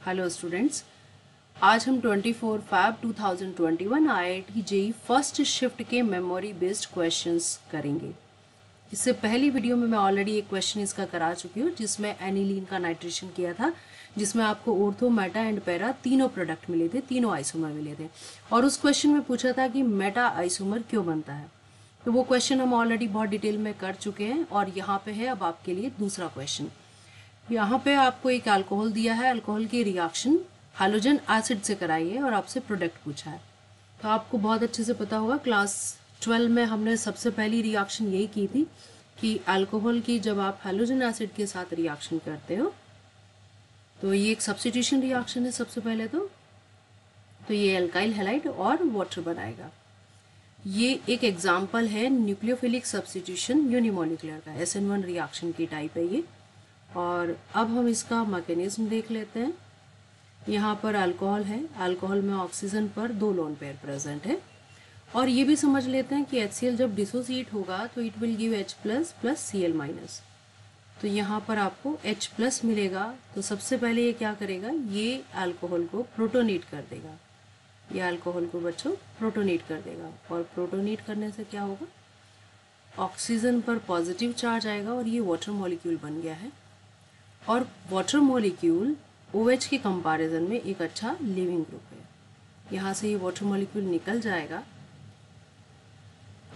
Hello students, आज हम 24 Feb 2021 IIT JEE first shift के मेमोरी बेस्ड क्वेश्चंस करेंगे। इससे पहली वीडियो में मैं ऑलरेडी एक क्वेश्चन इसका करा चुकी हूँ जिसमें एनिलीन का नाइट्रेशन किया था, जिसमें आपको ऑर्थो, मेटा एंड पैरा तीनों प्रोडक्ट मिले थे, तीनों आइसोमर मिले थे। और उस क्वेश्चन में पूछा था कि मेटा आइसोमर क्यों बनता है। तो वो क्वेश्चन हम ऑलरेडी बहुत डिटेल में कर चुके हैं और यहाँ पे है अब आपके लिए दूसरा क्वेश्चन। यहाँ पे आपको एक अल्कोहल दिया है, अल्कोहल की रिएक्शन हैलोजन एसिड से कराई है और आपसे प्रोडक्ट पूछा है। तो आपको बहुत अच्छे से पता होगा, क्लास 12 में हमने सबसे पहली रिएक्शन यही की थी कि अल्कोहल की जब आप हैलोजन एसिड के साथ रिएक्शन करते हो तो ये एक सब्स्टिट्यूशन रिएक्शन है। सबसे पहले तो ये अल्काइल हैलाइड और वाटर बनाएगा। ये एक एग्जाम्पल है न्यूक्लियोफिलिक सब्स्टिट्यूशन यूनिमोलिकुलर का, SN1 रिएक्शन की टाइप है ये। और अब हम इसका मैकेनिज्म देख लेते हैं। यहाँ पर अल्कोहल है, अल्कोहल में ऑक्सीजन पर 2 लोन पेयर प्रेजेंट है। और ये भी समझ लेते हैं कि HCl जब डिसोसिएट होगा तो it will give H plus plus Cl-। तो यहाँ पर आपको H प्लस मिलेगा। तो सबसे पहले ये क्या करेगा, ये अल्कोहल को प्रोटोनेट कर देगा। ये अल्कोहल को बच्चों प्रोटोनेट कर देगा और प्रोटोनेट करने से क्या होगा, ऑक्सीजन पर पॉजिटिव चार्ज आएगा और ये वाटर मॉलिक्यूल बन गया है। और वाटर मॉलिक्यूल OH के कंपैरिजन में एक अच्छा लिविंग ग्रुप है। यहाँ से ये वाटर मॉलिक्यूल निकल जाएगा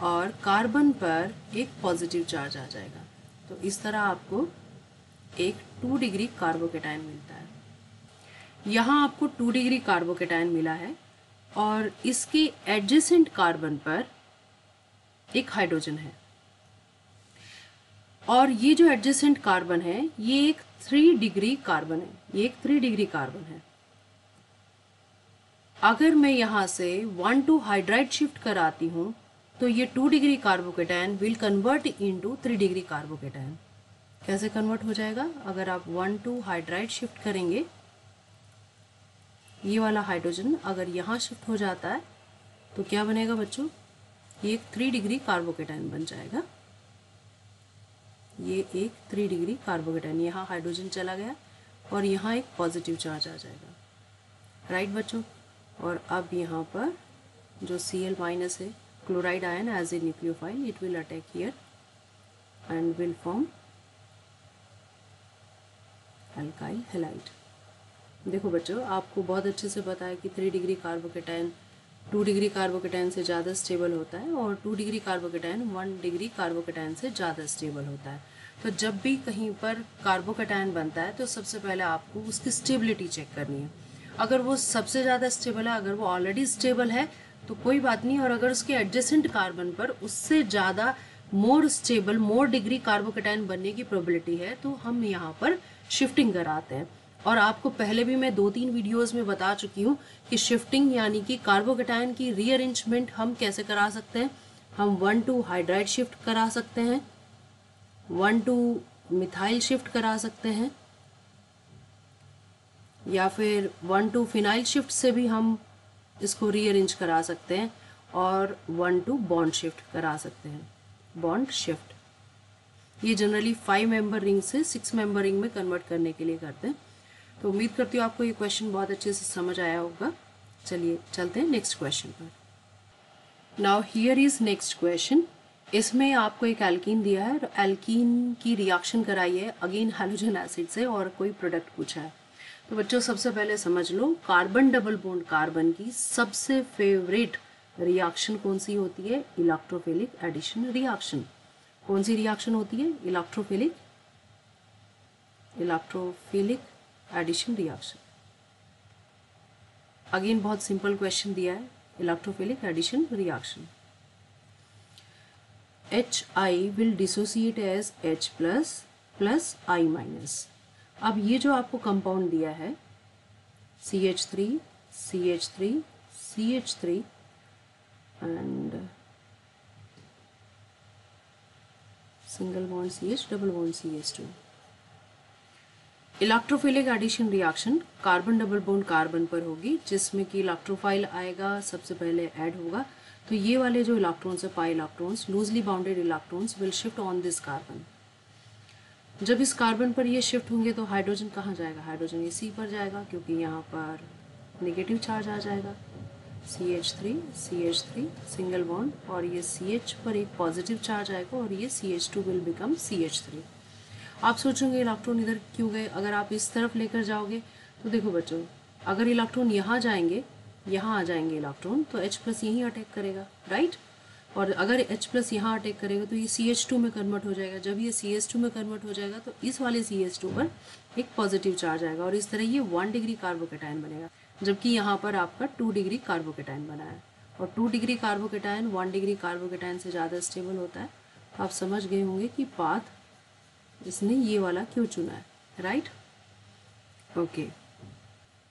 और कार्बन पर एक पॉजिटिव चार्ज आ जाएगा। तो इस तरह आपको एक 2 डिग्री कार्बोकेटायन मिलता है। यहाँ आपको 2 डिग्री कार्बोकेटायन मिला है और इसके एडजेसेंट कार्बन पर एक हाइड्रोजन है। और ये जो एडजेसेंट कार्बन है ये एक 3 डिग्री कार्बन है, ये एक 3 डिग्री कार्बन है। अगर मैं यहाँ से 1,2 हाइड्राइड शिफ्ट कराती हूँ तो ये 2 degree carbocation will convert into 3 degree carbocation. कैसे कन्वर्ट हो जाएगा, अगर आप 1,2 हाइड्राइड शिफ्ट करेंगे, ये वाला हाइड्रोजन अगर यहाँ शिफ्ट हो जाता है तो क्या बनेगा बच्चों, ये एक 3 डिग्री कार्बोकेटायन बन जाएगा। ये एक 3 डिग्री कार्बोकेटायन, यहाँ हाइड्रोजन चला गया और यहाँ एक पॉजिटिव चार्ज आ जाएगा, राइट बच्चों। और अब यहाँ पर जो Cl माइनस है, chloride ion as a nucleophile, it will attack here and will form alkyl halide. देखो बच्चों, आपको बहुत अच्छे से पता है कि 3 डिग्री कार्बोकेटायन 2 डिग्री कार्बोकेटायन से ज़्यादा स्टेबल होता है और 2 डिग्री कार्बोकेटायन 1 डिग्री कार्बोकेटायन से ज़्यादा स्टेबल होता है। तो जब भी कहीं पर कार्बोकेटायन बनता है तो सबसे पहले आपको उसकी स्टेबिलिटी चेक करनी है। अगर वो सबसे ज़्यादा स्टेबल है, अगर वो ऑलरेडी स्टेबल है तो कोई बात नहीं, और अगर उसके एडजेसेंट कार्बन पर उससे ज़्यादा मोर स्टेबल, मोर डिग्री कार्बोकेटायन बनने की प्रोबेबिलिटी है तो हम यहाँ पर शिफ्टिंग कराते हैं। और आपको पहले भी मैं 2-3 वीडियोस में बता चुकी हूँ कि शिफ्टिंग यानी कि कार्बोकेटायन की रीअरेंजमेंट हम कैसे करा सकते हैं। हम 1,2 हाइड्राइड शिफ्ट करा सकते हैं, 1,2 मिथाइल शिफ्ट करा सकते हैं, या फिर 1,2 फिनाइल शिफ्ट से भी हम इसको रीअरेंज करा सकते हैं, और 1,2 बॉन्ड शिफ्ट करा सकते हैं, बॉन्ड शिफ्ट। ये जनरली 5 मेंबर रिंग से 6 मेंबर रिंग में कन्वर्ट करने के लिए करते हैं। तो उम्मीद करती हूँ आपको ये क्वेश्चन बहुत अच्छे से समझ आया होगा। चलिए चलते हैं नेक्स्ट क्वेश्चन पर। Now here is next question. इसमें आपको एक एल्कीन दिया है, एल्कीन की रिएक्शन कराई है अगेन हैलोजन एसिड से और कोई प्रोडक्ट पूछा है। तो बच्चों सबसे पहले समझ लो, कार्बन डबल बॉन्ड कार्बन की सबसे फेवरेट रिएक्शन कौन सी होती है, इलेक्ट्रोफिलिक एडिशन रिएक्शन। कौन सी रिएक्शन होती है, इलेक्ट्रोफिलिक एडिशन रिएक्शन। अगेन बहुत सिंपल क्वेश्चन दिया है, electrophilic addition reaction. HI will dissociate as H plus plus I minus. अब ये जो आपको कंपाउंड दिया है CH3 CH3 CH3 and single bond CH, double bond CH2। Electrophilic addition reaction carbon double bond carbon पर होगी, जिसमें कि इलेक्ट्रोफाइल आएगा, सबसे पहले ऐड होगा। तो ये वाले जो इलेक्ट्रॉन्स है, pi electrons, loosely bounded electrons will shift on this carbon. जब इस कार्बन पर ये शिफ्ट होंगे तो हाइड्रोजन कहाँ जाएगा, हाइड्रोजन ये सी पर जाएगा क्योंकि यहाँ पर नेगेटिव चार्ज आ जाएगा, CH3 सिंगल बॉन्ड, और ये CH पर एक पॉजिटिव चार्ज आएगा और ये CH2 विल बिकम CH3। आप सोचोगे इलेक्ट्रॉन इधर क्यों गए, अगर आप इस तरफ लेकर जाओगे तो देखो बच्चों, अगर इलेक्ट्रॉन यहाँ जाएंगे, यहाँ आ जाएंगे इलेक्ट्रॉन, तो H+ यहीं अटैक करेगा, राइट। और अगर H+ यहाँ अटैक करेगा तो ये CH2 में कन्वर्ट हो जाएगा। जब ये CH2 में कन्वर्ट हो जाएगा तो इस वाले CH2 पर एक पॉजिटिव चार्ज आएगा और इस तरह ये 1 डिग्री कार्बोकेटायन बनेगा, जबकि यहाँ पर आपका 2 डिग्री कार्बोकेटायन बना है। और 2 डिग्री कार्बोकेटायन 1 डिग्री कार्बोकेटायन से ज़्यादा स्टेबल होता है। आप समझ गए होंगे कि पाथ इसने ये वाला क्यों चुना है, right. Okay,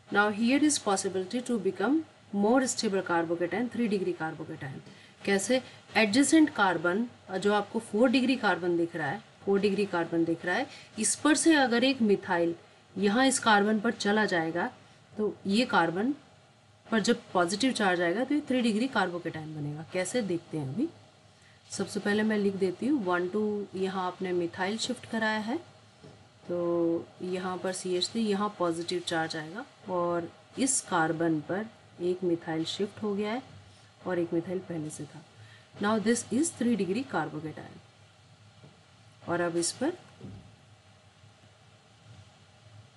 now here is possibility to become more stable carbocation, 3 degree carbocation. कैसे, एडजेसेंट कार्बन जो आपको 4 डिग्री कार्बन दिख रहा है, 4 डिग्री कार्बन दिख रहा है, इस पर से अगर एक मिथाइल यहाँ इस कार्बन पर चला जाएगा तो ये कार्बन पर जब पॉजिटिव चार्ज आएगा तो ये 3 डिग्री कार्बोकेटायन बनेगा। कैसे, देखते हैं अभी। सबसे पहले मैं लिख देती हूँ 1 2, यहाँ आपने मिथाइल शिफ्ट कराया है तो यहाँ पर CH3, यहाँ पॉजिटिव चार्ज आएगा और इस कार्बन पर एक मिथाइल शिफ्ट हो गया है और एक मिथाइल पहले से था। Now this is 3 degree carbocation और अब इस पर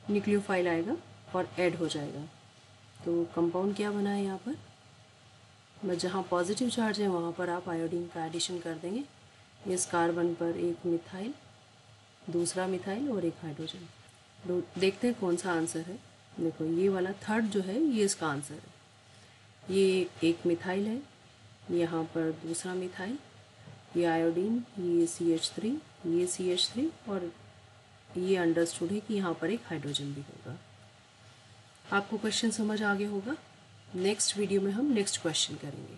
न्यूक्लियोफाइल आएगा और ऐड हो जाएगा। तो कंपाउंड क्या बना है यहाँ पर, मैं जहाँ पॉजिटिव चार्ज है वहाँ पर आप आयोडीन का एडिशन कर देंगे। इस कार्बन पर एक मिथाइल, दूसरा मिथाइल और एक हाइड्रोजन। देखते हैं कौन सा आंसर है। देखो ये वाला थर्ड जो है ये इसका आंसर है। ये एक मिथाइल है, यहाँ पर दूसरा मिथाइल, ये आयोडीन, ये CH3, ये CH3 और ये अंडरस्टूड है कि यहाँ पर एक हाइड्रोजन भी होगा। आपको क्वेश्चन समझ आ गया होगा। नेक्स्ट वीडियो में हम नेक्स्ट क्वेश्चन करेंगे।